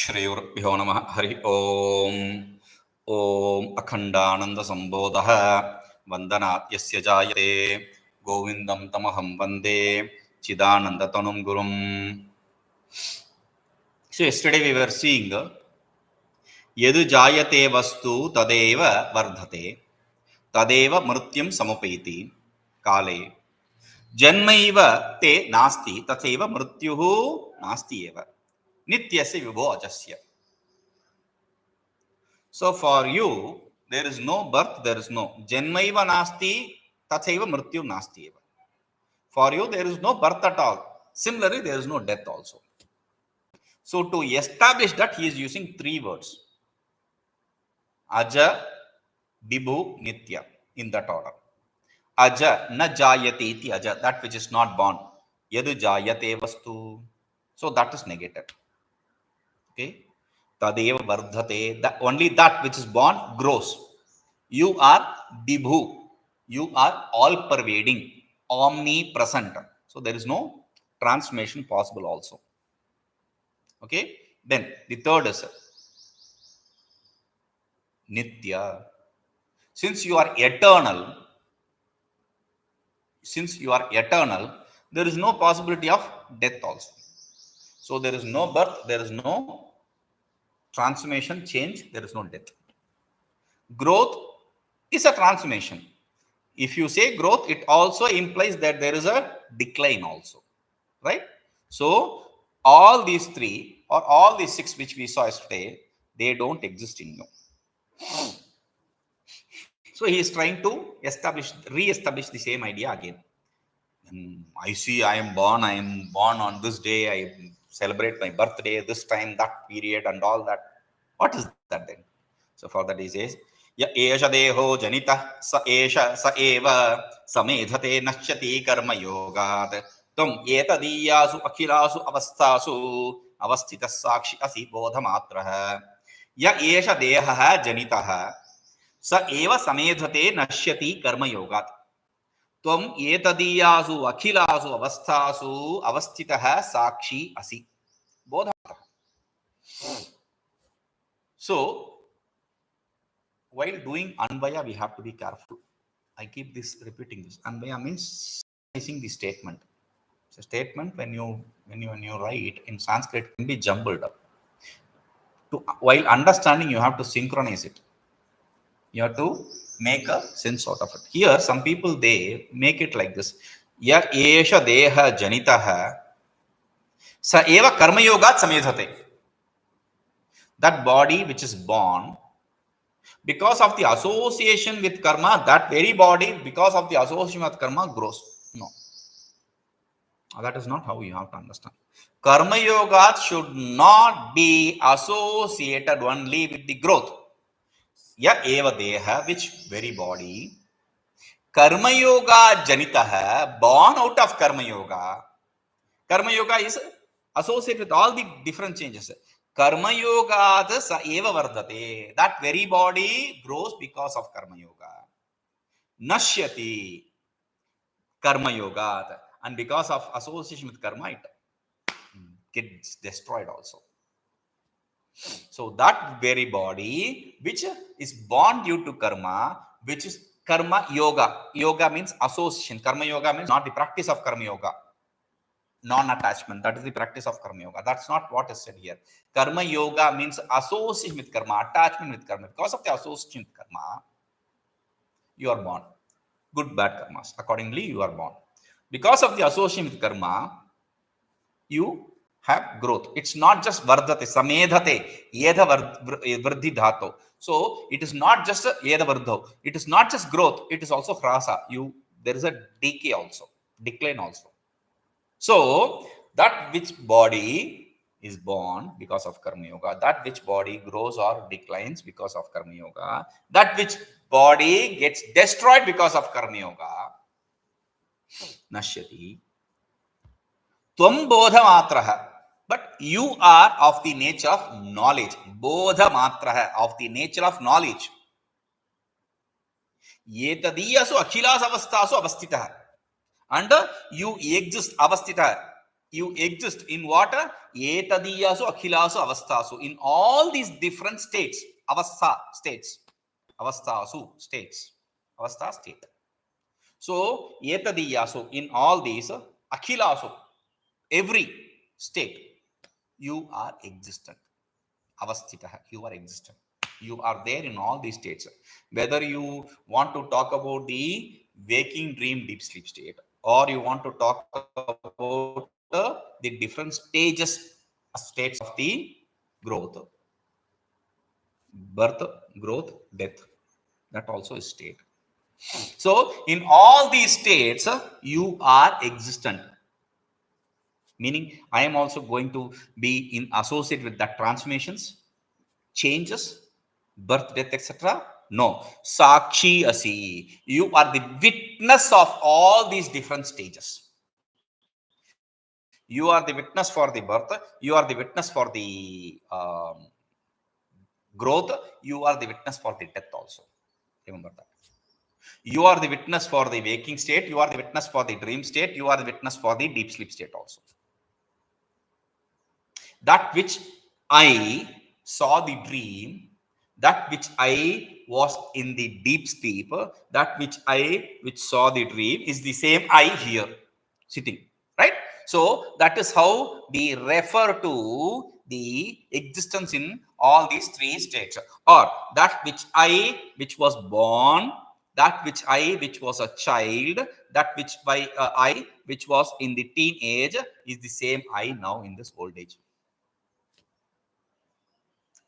श्रीगुरुभ्यो नमः हरि ओम ओम अखंडानंद संबोधः वंदनात् यस्य जायते गोविंदं तमहं वंदे चिदानंदतनुं गुरुं. So yesterday we were seeing यद् जायते वस्तु तदेव वर्धते तदेव मृत्युं समुपैति काले जन्मैव ते नास्ति तथैव मृत्युः नास्ति एव नित्यस्य विभो अजस्य. So for you there is no birth, there is no janmaiva nasti tathaiva mrityu nasti eva. For you there is no birth at all. Similarly there is no death also. So to establish that he is using three words: aja, vibhu, nitya, in that order. Aja na jayate iti aja, that which is not born. Yadu jayate vastu, so that is negated. Okay. Tadeva vardhate, that only that which is born grows. You are vibhu, you are all pervading, omnipresent. So there is no transformation possible also. Okay. Then the third is nitya. Since you are eternal, there is no possibility of death also. So there is no birth, there is no transformation, change, there is no death. Growth is a transformation. If you say growth, it also implies that there is a decline also, right? So all these three or all these six which we saw yesterday, they don't exist in you. So he is trying to re-establish the same idea again. I see I am born on this day, I celebrate my birthday, this time, that period and all that. What is that then? So for that he says, ya esha deho janitaḥ sa eva samedhate naśyati karmayogāt tvametadīyāsvakhilāsvavasthāsu avasthitas sākṣyasi bodhamātraḥ. Ya esha deha janitaḥ sa eva samedhate naśyati karmayogāt tvametadīyāsvakhilāsvavasthāsu avasthitas sākṣyasi bodhamātraḥ. So while doing anvaya, we have to be careful. I keep repeating this. Anvaya means summarizing the statement. So statement when you write in Sanskrit can be jumbled up. While understanding, you have to synchronize it. You have to make a sense out of it. Here, some people they make it like this: ya esha deha janitaḥ sa eva karmayogāt samedhate. That body which is born, because of the association with karma, that very body, because of the association with karma, grows. No. That is not how you have to understand. Karmayogāt should not be associated only with the growth. Ya eva deha, which very body, karmayogāt janitaḥ, born out of karma yoga. Karma yoga is associated with all the different changes. Karmayogāt sa eva vardhate. That very body grows because of karma yoga. Naśyati karmayogāt. And because of association with karma, it gets destroyed also. So that very body which is born due to karma, which is karma yoga. Yoga means association. Karma yoga means not the practice of karma yoga. Non-attachment, that is the practice of karma yoga. That's not what is said here. Karma yoga means association with karma, attachment with karma. Because of the association with karma, you are born. Good, bad karmas. Accordingly, you are born. Because of the association with karma, you have growth. It's not just vardhate, samedhate, yedha vardhi dhato. So it is not just yedha vardho. It is not just growth. It is also hrasa. There is a decay also, decline also. So that which body is born because of karma yoga, that which body grows or declines because of karma yoga, that which body gets destroyed because of karma yoga, naśyati. Tvam bodhamātraḥ, but you are of the nature of knowledge. Bodhamātraḥ, of the nature of knowledge. Yetadīyasu akhilāsavasthāsu avasthitaḥ. And you exist, avasthitāḥ. You exist in what? Etadīyāsu akhilasu avasthasu. In all these different states. Avastha states. Avasthasu states. Avastha state. So, etadīyāsu, in all these, akhilasu, every state, you are existent. Avasthitaḥ, you are existent. You are there in all these states. Whether you want to talk about the waking, dream, deep sleep state, or you want to talk about the different states of the growth, birth, growth, death, that also is state. So, in all these states, you are existent. Meaning, I am also going to be in associate with that transformations, changes, birth, death, etc. No. Sākṣyasi. You are the witness of all these different stages. You are the witness for the birth. You are the witness for the growth. You are the witness for the death also. Remember that. You are the witness for the waking state. You are the witness for the dream state. You are the witness for the deep sleep state also. That which I saw the dream, that which I was in the deep sleep, that which saw the dream is the same I here sitting, right? So that is how we refer to the existence in all these three states. Or that which was born, that which was a child, that which was in the teenage is the same I now in this old age.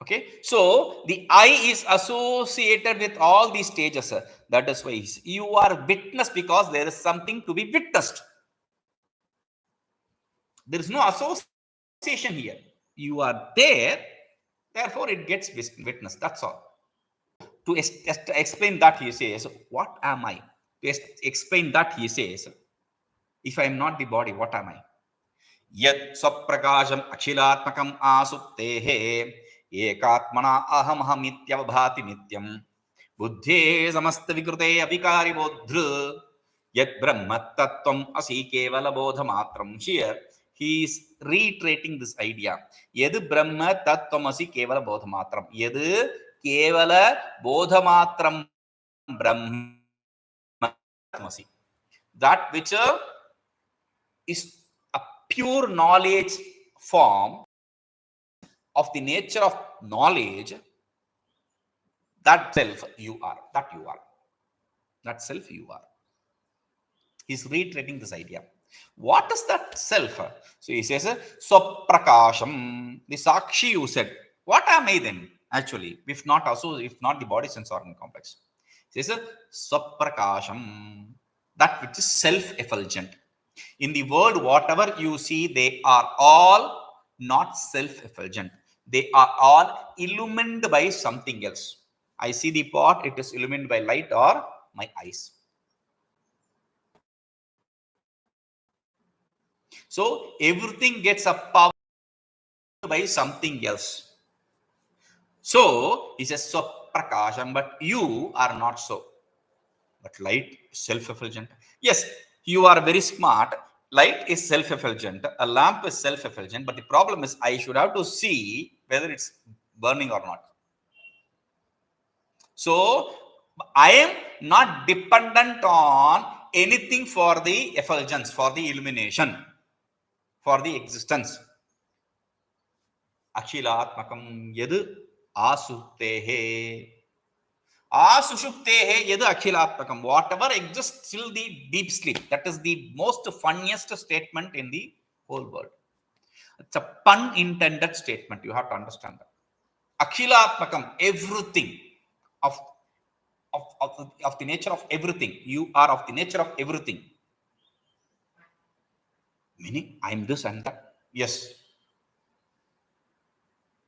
Okay, so the I is associated with all these stages. That is why you are witness, because there is something to be witnessed. There is no association here. You are there, therefore it gets witnessed. That's all. To explain that, he says, what am I? To explain that, he says, if I am not the body, what am I? yatsvaprakāśamakhilātmakamāsuṣupte rekātmanāhamahamityavabhāti nityam buddheḥ samastavikṛteravikāri boddhṛ yadbrahma tattvamasi kevalabodhamātram. Here he is reiterating this idea. Yadbrahma tattvamasi kevalabodhamātram. Yad kevalabodhamātram brahmasi. That which is a pure knowledge form of the nature of knowledge, that self you are. That you are. That self you are. He's reiterating this idea. What is that self? So he says, svaprakāśam. The sākṣi you said. What am I then? Actually, if not the body sense organ complex. He says, svaprakāśam. That which is self-effulgent. In the world, whatever you see, they are all not self-effulgent. They are all illumined by something else. I see the pot, it is illumined by light or my eyes. So everything gets a power by something else. So he says, svaprakāśam, but you are not so. But light is self-effulgent. Yes, you are very smart. Light is self-effulgent. A lamp is self-effulgent. But the problem is, I should have to see whether it's burning or not. So I am not dependent on anything for the effulgence, for the illumination, for the existence. Akhilatmakam yad asupte. Asushupte yad akhilatmakam. Whatever exists till the deep sleep. That is the most funniest statement in the whole world. It's a pun intended statement. You have to understand that. Akhilatmakam, everything of the nature of everything. You are of the nature of everything. Meaning, I am this and that. Yes.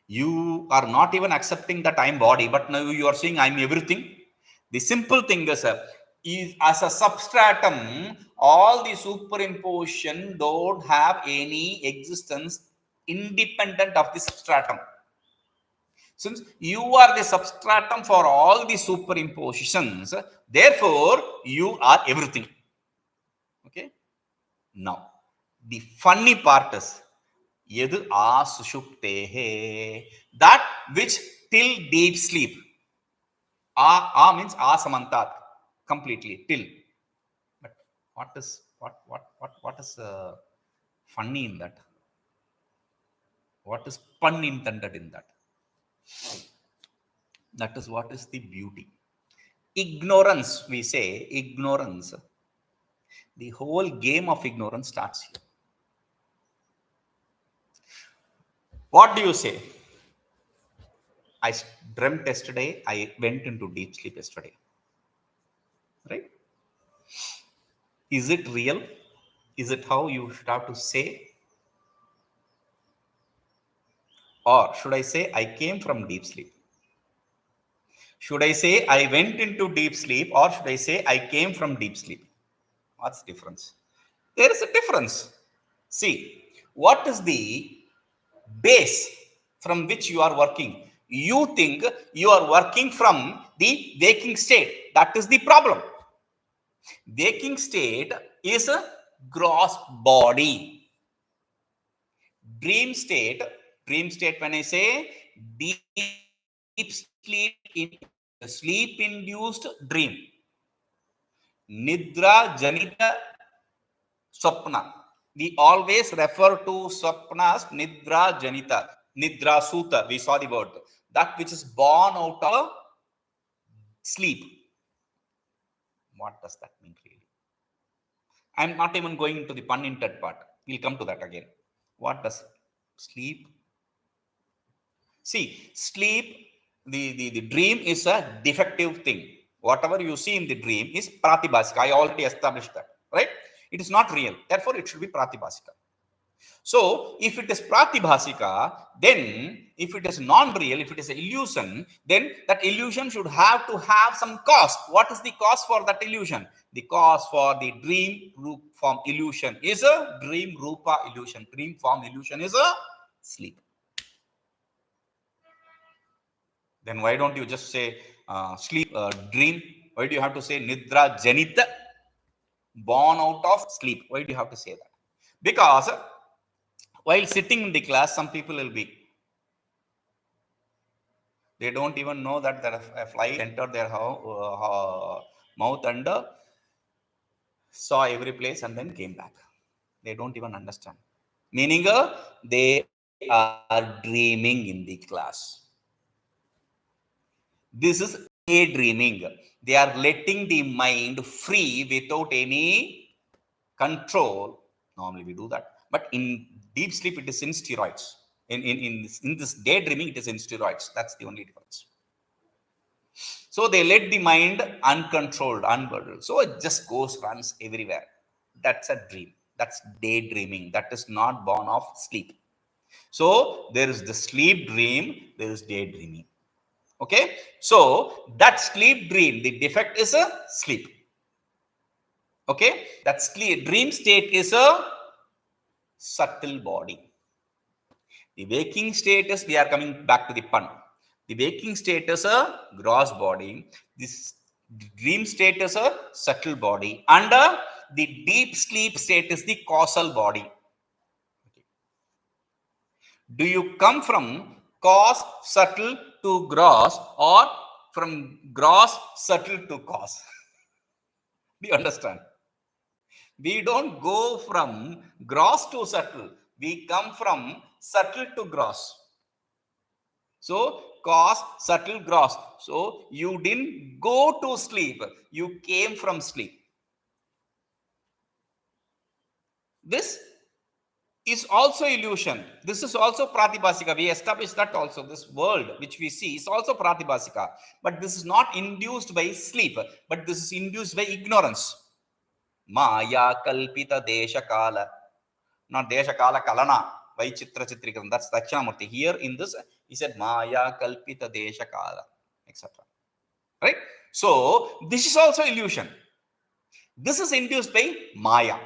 You are not even accepting that I am body, but now you are saying I am everything. The simple thing is as a substratum, all the superimposition don't have any existence independent of the substratum. Since you are the substratum for all the superimpositions, therefore you are everything. Okay. Now, The funny part is, Yadu Sushupte, that which till deep sleep. Means samedhate, completely, till. But what is funny in that? What is pun intended in that? That is what is the beauty. Ignorance, we say, ignorance. The whole game of ignorance starts here. What do you say? I dreamt yesterday, I went into deep sleep yesterday. Right? Is it real? Is it how you should have to say? Or should I say, I came from deep sleep? Should I say, I went into deep sleep? Or should I say, I came from deep sleep? What's the difference? There is a difference. See, what is the base from which you are working? You think you are working from the waking state. That is the problem. Waking state is a gross body. Dream state, when I say deep sleep induced dream. Nidra janita swapna. We always refer to swapna as nidra janita, nidra suta. We saw the word. That which is born out of sleep. What does that mean really? I'm not even going into the pun intended part. We'll come to that again. What does sleep? See, sleep, the dream is a defective thing. Whatever you see in the dream is pratibhasika. I already established that, right? It is not real. Therefore, it should be pratibhasika. So, if it is pratibhasika, then if it is non-real, if it is an illusion, then that illusion should have to have some cause. What is the cause for that illusion? The cause for the dream form illusion is a dream rupa illusion. Dream form illusion is a sleep. Then why don't you just say sleep, dream? Why do you have to say nidra janita, born out of sleep? Why do you have to say that? Because while sitting in the class, some people will be, they don't even know that a fly entered their mouth and saw every place and then came back. They don't even understand. Meaning they are dreaming in the class. This is daydreaming. They are letting the mind free without any control. Normally we do that. But in deep sleep, it is in steroids. In this daydreaming, it is in steroids. That's the only difference. So they let the mind uncontrolled, unburdened. So it just runs everywhere. That's a dream. That's daydreaming. That is not born of sleep. So there is the sleep dream, there is daydreaming. Okay. So that sleep dream, the defect is a sleep. Okay. That dream state is a subtle body. The waking state is, we are coming back to the pun. The waking state is a gross body. This dream state is a subtle body. And the deep sleep state is the causal body. Okay. Do you come from cause, subtle to gross, or from gross, subtle to cause? Do you understand? We don't go from gross to subtle. We come from subtle to gross. So, cause, subtle, gross. So, you didn't go to sleep. You came from sleep. This is also illusion. This is also pratibhasika. We established that also. This world which we see is also pratibhasika. But this is not induced by sleep. But this is induced by ignorance. Maya kalpita desha kala. Not desha kala kalana. Vaichitra chitrikam. That's Dakshinamurti. Here in this, he said Maya kalpita desha kala, etc. Right? So, this is also illusion. This is induced by Maya.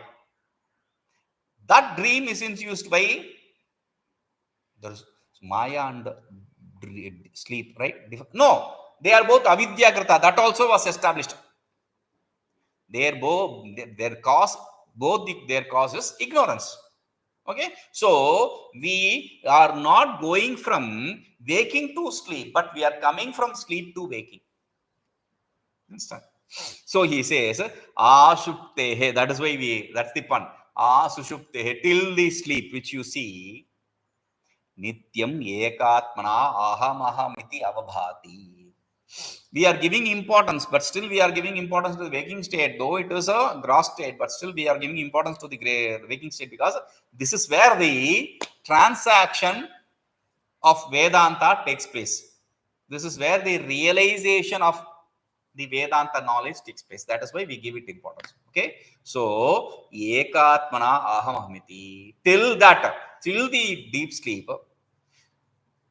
That dream is induced by Maya and sleep, right? No, they are both avidyakrita. That also was established. Their cause is ignorance. Okay, so we are not going from waking to sleep, but we are coming from sleep to waking. Understand? So he says, Ashuptehe, that is why that's the pun. Asushuptehe, till the sleep which you see, nityam ekātmanāhamahamityavabhāti. We are giving importance, but still we are giving importance to the waking state, though it is a gross state, but still we are giving importance to the waking state, because this is where the transaction of Vedanta takes place. This is where the realization of the Vedanta knowledge takes place. That is why we give it importance. Okay. So, ekātmanā ahamahamiti. Till the deep sleep,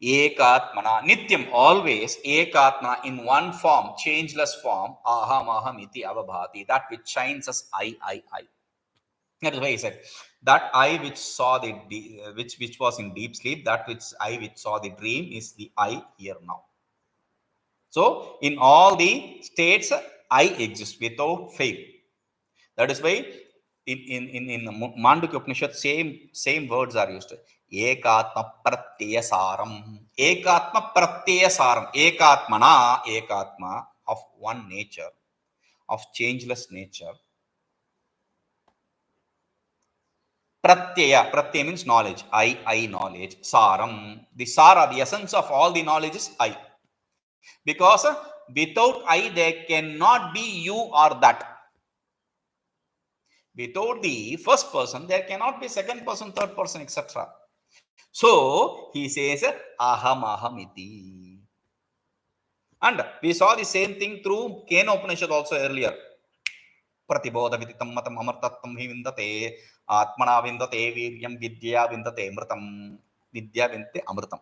ekātmanā, nityam, always, ekātmanā, in one form, changeless form, ahamahamyavabhāti, that which shines as I. That is why he said, that I which saw the which was in deep sleep, that which I which saw the dream is the I here now. So in all the states, I exist without fail. That is why in Mandukya Upanishad, same words are used. Ekātmapratyasaram. Ekātmapratyasaram. Ekātma of one nature, of changeless nature. Pratyaya means knowledge. I knowledge. Saram. The sara, the essence of all the knowledge is I. Because without I, there cannot be you or that. Without the first person, there cannot be second person, third person, etc. So he says, ahamahamiti. And we saw the same thing through Kena Upanishad also earlier. Pratibodha viditam matam amartattam hi vindate, atmana vindate viryam vidya vindate mritam, vidya vindate amritam.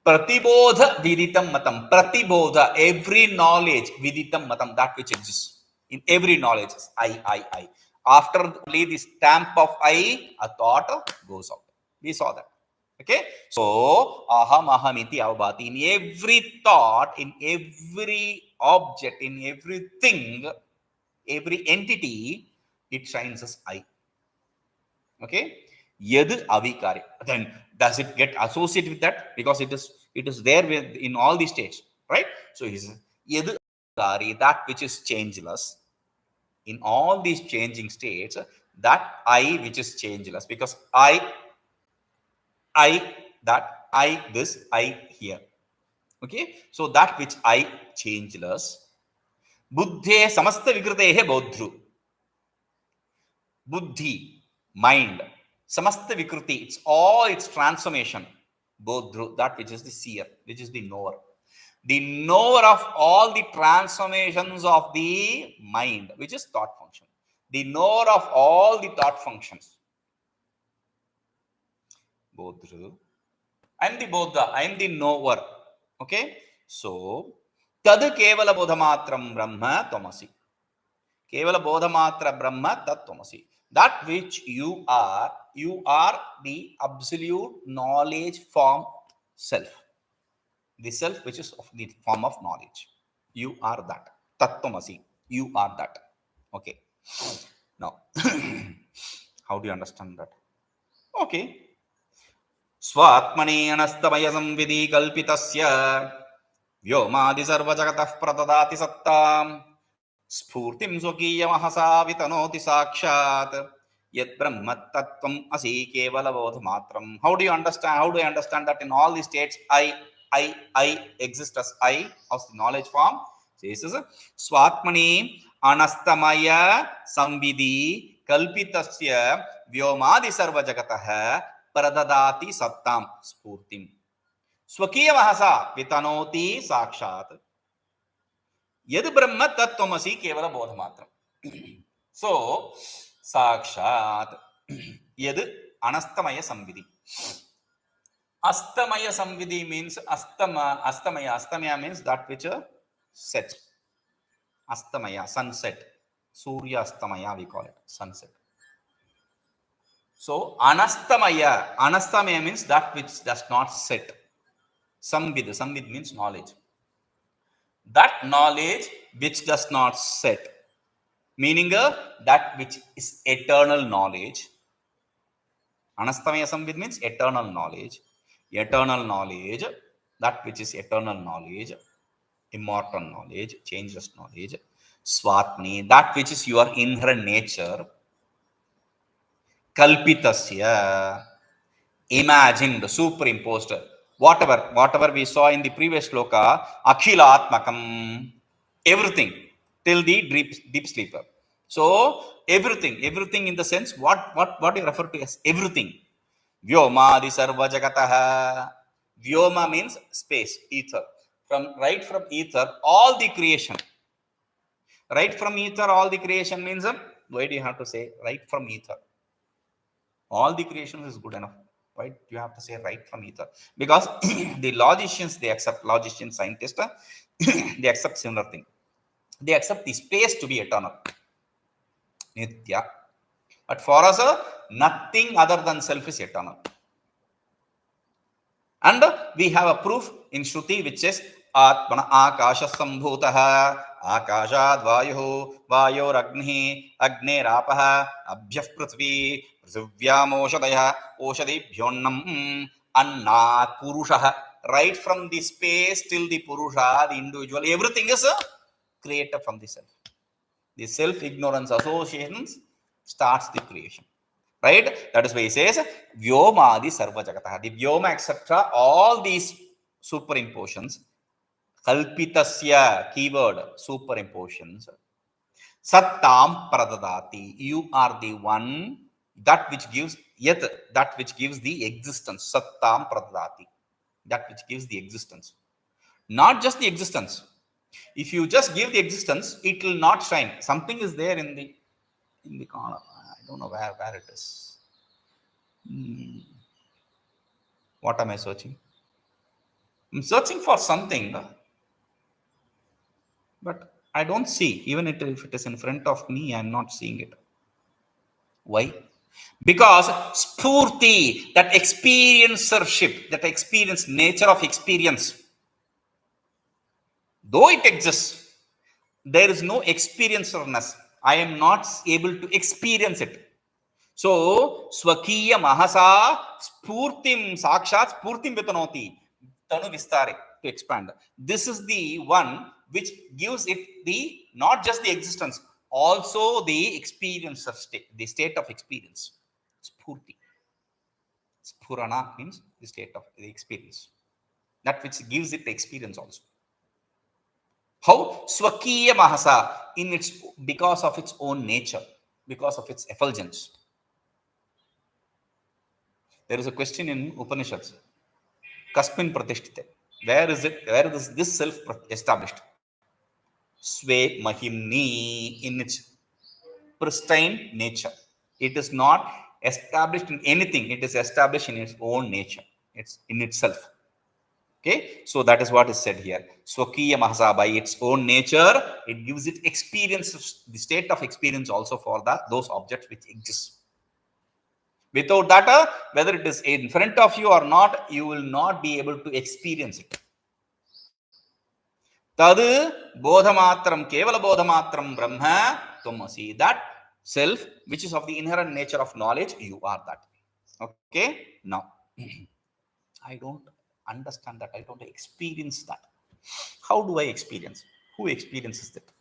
Pratibodha viditam matam. Pratibodha, every knowledge, viditam matam, that which exists. In every knowledge, I. After the stamp of I, a thought goes out. We saw that. Okay. So, ahamityavabhāti. In every thought, in every object, in everything, every entity, it shines as I. Okay. Yadbrahma. Then does it get associated with that? Because it is there in all the states, right? So he says yadbrahma, that which is changeless in all these changing states, that I which is changeless, because I this, I here. Okay, so that which I changeless, buddheḥ samastavikṛteḥ boddhṛ. Buddhi, mind, samastavikrti, it's all its transformation. Boddhṛ, that which is the seer, which is the knower. The knower of all the transformations of the mind, which is thought function. The knower of all the thought functions. Boddhṛ. I am the Bodha, I am the knower. Okay? So, tad kevalabodhamātram brahma tvamasi. Kevalabodhamātra brahma tattvamasi. That which you are the absolute knowledge form self. The self which is of the form of knowledge. You are that. Tattvamasi. You are that. Okay. Now, how do you understand that? Okay. svātmanyanastamayasaṃvidi kalpitasya vyomādisarvajagataḥ pradadāti sattām sphūrtiṃ svakīyamahasā vitanoti sākṣyāt yadbrahma tattvamasi kevalabodhamātram. How do you understand? How do I understand that in all the states I exist as I of the knowledge form? This is svātmani anastamayasaṃvidi kalpitasya vyomādisarvajagataḥ pradadāti sattām sphūrtiṃ svakīyamahasā vitanoti sākṣāt yadbrahma tattvamasi kevalabodhamātram. So, sākṣāt, yad anastamayasaṃvidi. Astamayasaṃvidi means astamaya means that which sets. Astamaya, sunset. Surya astamaya, we call it, sunset. So, anastamaya means that which does not set. Samvid means knowledge. That knowledge which does not set, meaning that which is eternal knowledge, Anastamayasaṃvidi means eternal knowledge. Eternal knowledge, that which is eternal knowledge, immortal knowledge, changeless knowledge. Svātmani, that which is your inherent nature. Kalpitasya, imagined, superimposed. Whatever we saw in the previous shloka, akhilatmakam, everything till the deep sleeper. So everything in the sense, what you refer to as everything. Vyomādisarvajagataḥ. Vyoma means space, ether. Right from ether, all the creation. Right from ether, all the creation means, why do you have to say right from ether? All the creation is good enough. Why do you have to say right from ether? Because the logicians, they accept, logicians, scientists, they accept similar thing. They accept the space to be eternal. Nitya. But for us, nothing other than self is eternal. And we have a proof in Shruti which says, Atmana akasha sambhutaha, akashad vayuhu, vayoragnihi, agnerāpaha, abhyah prithvi, prithvyam oshadaya, oshadibhyonnam, annāt purushaha. Right from the space till the purusha, the individual, everything is created from the self. The self-ignorance associations starts the creation. Right? That is why he says, vyomādisarvajagataḥ. The vyoma, etc., all these superimpositions, kalpitasya, keyword, superimpositions, sattām pradadāti. You are the one, that which gives that which gives the existence. Sattām pradadāti. That which gives the existence. Not just the existence. If you just give the existence, it will not shine. Something is there in the corner. I don't know where it is. What am I searching? I'm searching for something, but I don't see. Even if it is in front of me, I'm not seeing it. Why? Because sphūrtiṃ, that experiencership, that experience, nature of experience, though it exists, there is no experiencerness. I am not able to experience it. So, svakīyamahasā, sphūrtiṃ, sākṣyāt, sphūrtiṃ vitanoti, tanu vistare, to expand. This is the one which gives it the, not just the existence, also the experience of state, the state of experience. Sphūrtiṃ. Sphurana means the state of the experience. That which gives it the experience also. How? Svakīyamahasā, because of its own nature, because of its effulgence. There is a question in Upanishads. Kasmin pratishtite. Where is it? Where is this self established? Sve mahimni, in its pristine nature. It is not established in anything. It is established in its own nature. It's in itself. Okay, so that is what is said here. Svakīyamahasā, by its own nature, it gives it experience, the state of experience also for those objects which exist. Without that, whether it is in front of you or not, you will not be able to experience it. Tad bodhamātraḥ, kevalabodhamātram brahma tvamasi. That self, which is of the inherent nature of knowledge, you are that. Okay, now I don't understand that. I don't experience that. How do I experience? Who experiences that?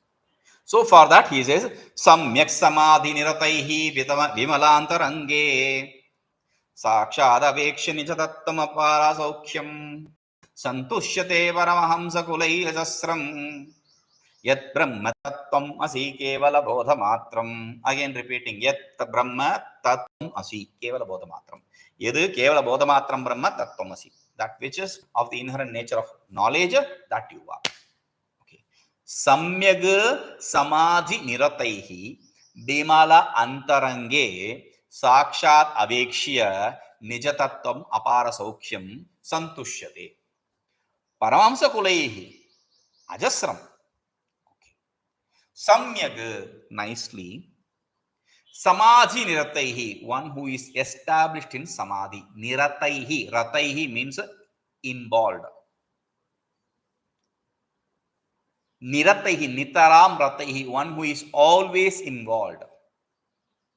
So for that he says, samyaksamādhiniratairvimalāntaraṅge, sākṣādavekṣya nijatattvamapārasaukhyam, santuṣyate paramahaṃsakulairajasraṃ, yadbrahma tattvamasi kevalabodhamātram. Again repeating, yadbrahma tattvamasi kevalabodhamātram. Yadu kevalabodhamātram brahma tattvamasi. That which is of the inherent nature of knowledge, that you are. Okay. Samyaksamādhiniratairvimalāntaraṅge, sākṣādavekṣya nijatattvamapārasaukhyam santuṣyate. Paramahaṃsakulairajasraṃ. Okay. Samyak, nicely. Samādhiniratairhi, one who is established in samadhi. Niratairhi, rataihi means involved. Nirataihi, nitaram rataihi, one who is always involved.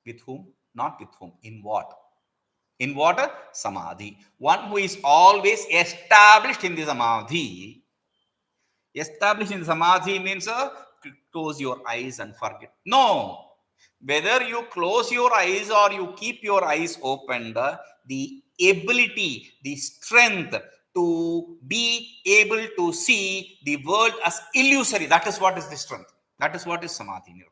With whom? Not with whom. In what? In what? Samadhi. One who is always established in the samadhi. Established in samadhi means close your eyes and forget. No. Whether you close your eyes or you keep your eyes opened, the ability, the strength to be able to see the world as illusory, that is what is the strength. That is what is samadhi.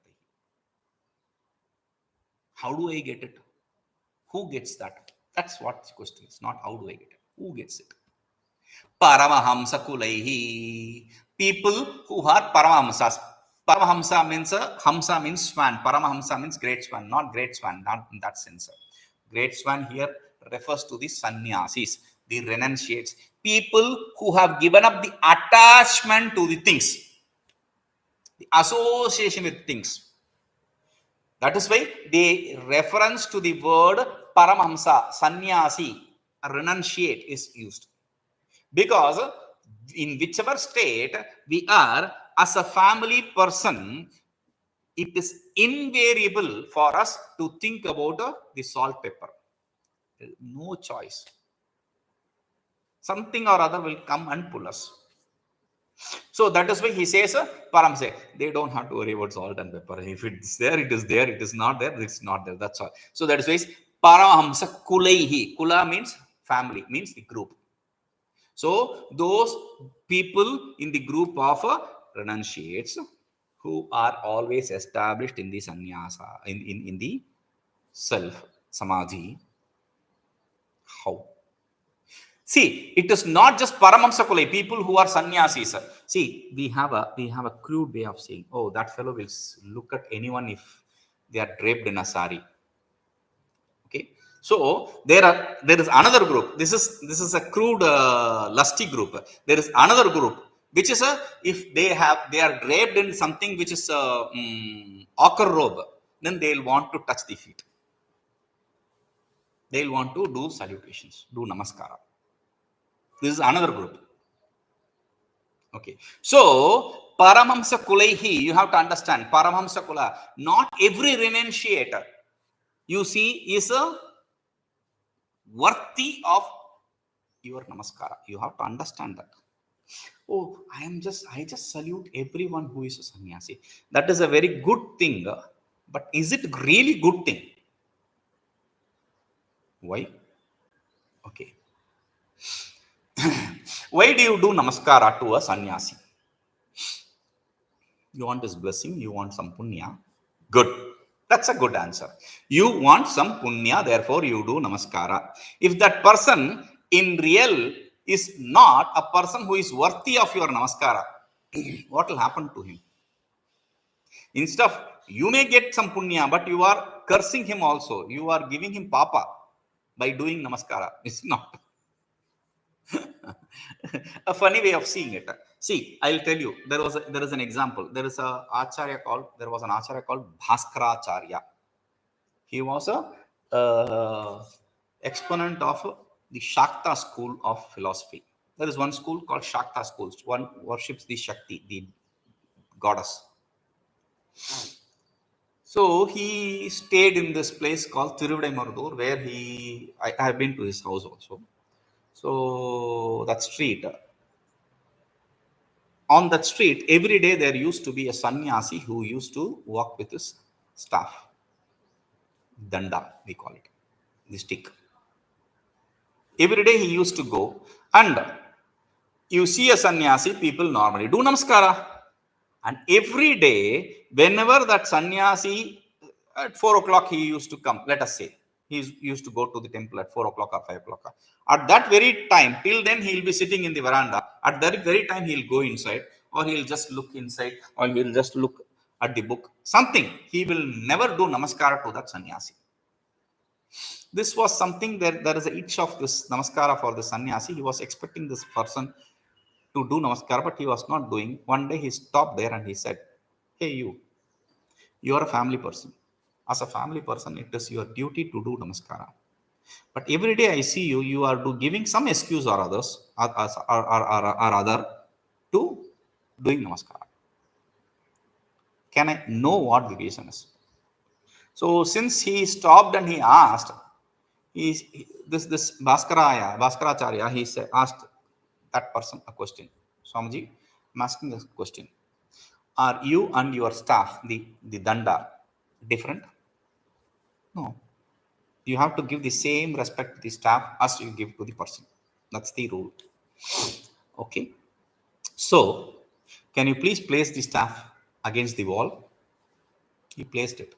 How do I get it? Who gets that? That's what the question is. Not how do I get it. Who gets it? Paramahaṃsakulaihi. People who are paramahamsas. Paramahamsa means hamsa means swan. Paramahamsa means great swan. Not great swan. Not in that sense. Great swan here refers to the sannyasis, the renunciates. People who have given up the attachment to the things, the association with things. That is why the reference to the word paramahamsa, sannyasi, renunciate is used. Because in whichever state we are as a family person, it is invariable for us to think about the salt pepper. No choice. Something or other will come and pull us. So that is why he says, Paramse, they don't have to worry about salt and pepper. If it's there, it is there. It is not there, it's not there. That's all. So that is why Paramahamsa Kulaihi. Kula means family, means the group. So those people in the group of renunciates who are always established in the sannyasa, in the self, samadhi. How? See, it is not just Paramahamsakulai, people who are sannyasis. See, we have a crude way of saying, oh, that fellow will look at anyone if they are draped in a sari. Okay. So there is another group. This is a crude lusty group. There is another group which is if they are draped in something which is ochre robe, then they will want to touch the feet. They will want to do salutations, do namaskara. This is another group. Okay. So, Paramahamsa Kulaihi, you have to understand, Paramahamsa Kula, not every renunciator you see is worthy of your namaskara. You have to understand that. Oh, I just salute everyone who is a sannyasi. That is a very good thing. But is it really good thing? Why? Okay. Why do you do namaskara to a sannyasi? You want his blessing, you want some punya. Good. That's a good answer. You want some punya, therefore you do namaskara. If that person in real is not a person who is worthy of your namaskara, what will happen to him? Instead of, you may get some punya, but you are cursing him also. You are giving him papa by doing namaskara. It's not. A funny way of seeing it. See, I'll tell you. There is an example. There was an acharya called Bhaskaracharya. He was a exponent of the Shakta school of philosophy. There is one school called Shakta school. One worships the Shakti, the goddess. So he stayed in this place called Tiruvadaimarudur, where I have been to his house also. So that street, on that street, every day there used to be a sannyasi who used to walk with his staff. Danda, we call it, the stick. Every day he used to go, and you see a sannyasi, people normally do namaskara. And every day, whenever that sannyasi, at 4 o'clock he used to come, let us say, he used to go to the temple at 4 o'clock or 5 o'clock. At that very time, till then he'll be sitting in the veranda. At that very time, he'll go inside, or he'll just look inside, or he'll just look at the book. Something. He will never do namaskara to that sannyasi. This was something that there is a itch of this namaskara for the sannyasi. He was expecting this person to do namaskara, but he was not doing. One day he stopped there and he said, hey, you are a family person. As a family person, it is your duty to do namaskara. But every day I see you are giving some excuse or others or other to doing namaskara. Can I know what the reason is? So since he stopped and he asked, This Bhaskaracharya, he asked that person a question. Swamiji, I'm asking this question. Are you and your staff, the danda, different? No. You have to give the same respect to the staff as you give to the person. That's the rule. Okay. So, can you please place the staff against the wall? He placed it.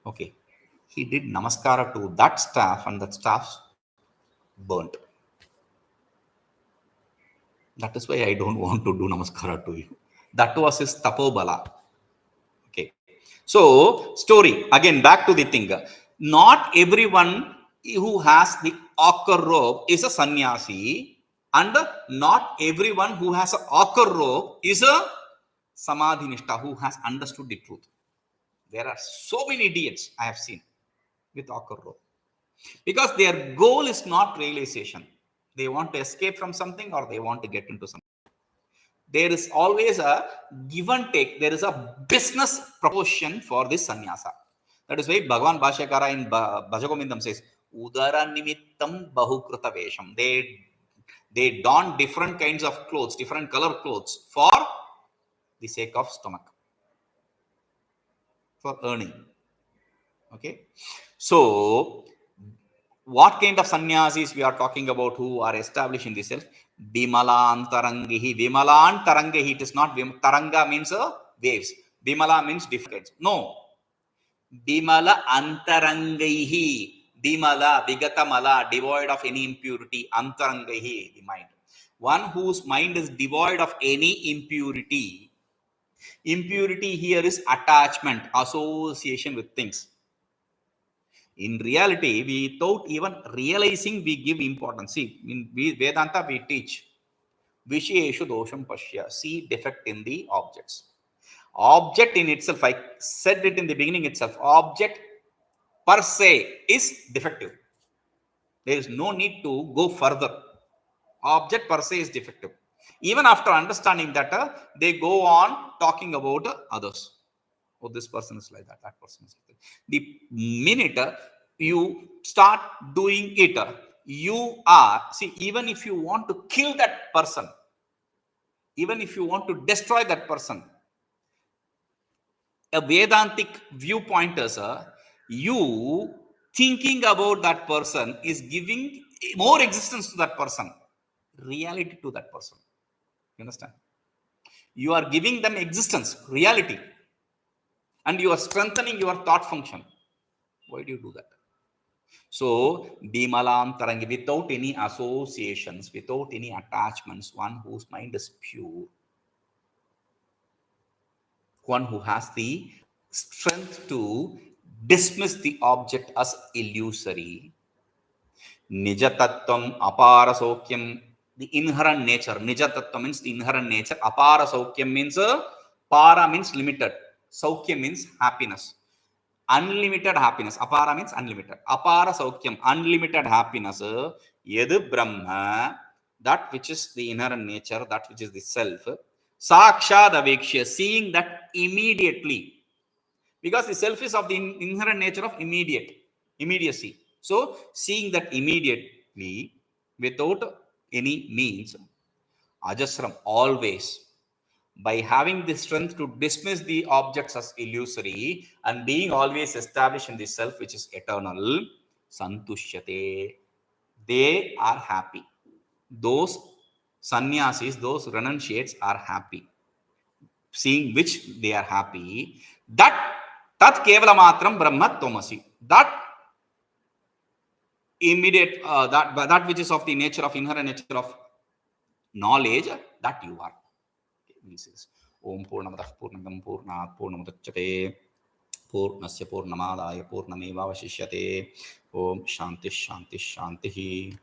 Okay. He did namaskara to that staff and that staff burnt. That is why I don't want to do namaskara to you. That was his tapobala. Okay. So, story. Again, back to the thing. Not everyone who has the ochre robe is a sannyasi, and not everyone who has an ochre robe is a samadhinishta who has understood the truth. There are so many idiots I have seen with ochre robe, because their goal is not realization. They want to escape from something or they want to get into something. There is always a give and take. There is a business proportion for this sannyasa. That is why Bhagavan Bhashyakara in Bhajagomindam says, Udara nimittam bahukrita vesham. They don different kinds of clothes, different color clothes for the sake of stomach, for earning. Okay. So, what kind of sannyasis we are talking about who are established in this self? Vimalāntaraṅge. Vimalāntaraṅge. It is not taranga means waves. Vimala means different. No. Vimala antarangaihi. Vimala, vigatamala, devoid of any impurity. Antarangaihi, the mind. One whose mind is devoid of any impurity. Impurity here is attachment, association with things. In reality, without even realizing, we give importance. See, in Vedanta, we teach Visheshu dosham pashya. See defect in the objects. Object in itself, I said it in the beginning itself, object per se is defective. There is no need to go further. Object per se is defective. Even after understanding that, they go on talking about others. Oh, this person is like that person is like that. The minute you start doing it, you are, see, even if you want to kill that person, even if you want to destroy that person, a Vedantic viewpoint is you thinking about that person is giving more existence to that person, reality to that person. You understand? You are giving them existence, reality, and you are strengthening your thought function. Why do you do that? So, Vimalāntaraṅge, without any associations, without any attachments, one whose mind is pure, one who has the strength to dismiss the object as illusory. Nijatattvamapārasaukhyam, the inherent nature. Nijatattva means the inherent nature. Apārasaukhyam means para means limited. Saukhyam means happiness. Unlimited happiness. Apara means unlimited. Apārasaukhyam, unlimited happiness. Yadbrahma, that which is the inherent nature, that which is the self. Sākṣādavekṣya, seeing that immediately. Because the self is of the inherent nature of immediacy. So, seeing that immediately, without any means, ajasraṃ, always. By having the strength to dismiss the objects as illusory and being always established in the self which is eternal, santuṣyate, they are happy. Those sannyasis, those renunciates are happy. Seeing which they are happy, that tat kevalabodhamātram brahmattvamasi, that immediate, that which is of the nature of inherent nature of knowledge, that you are. This is Om Purnamadaḥ Purnamidam Purnāt Purnamudachyate Purnasya Purnamadaya Purnamevavashishyate. Om Shanti Shanti Shanti.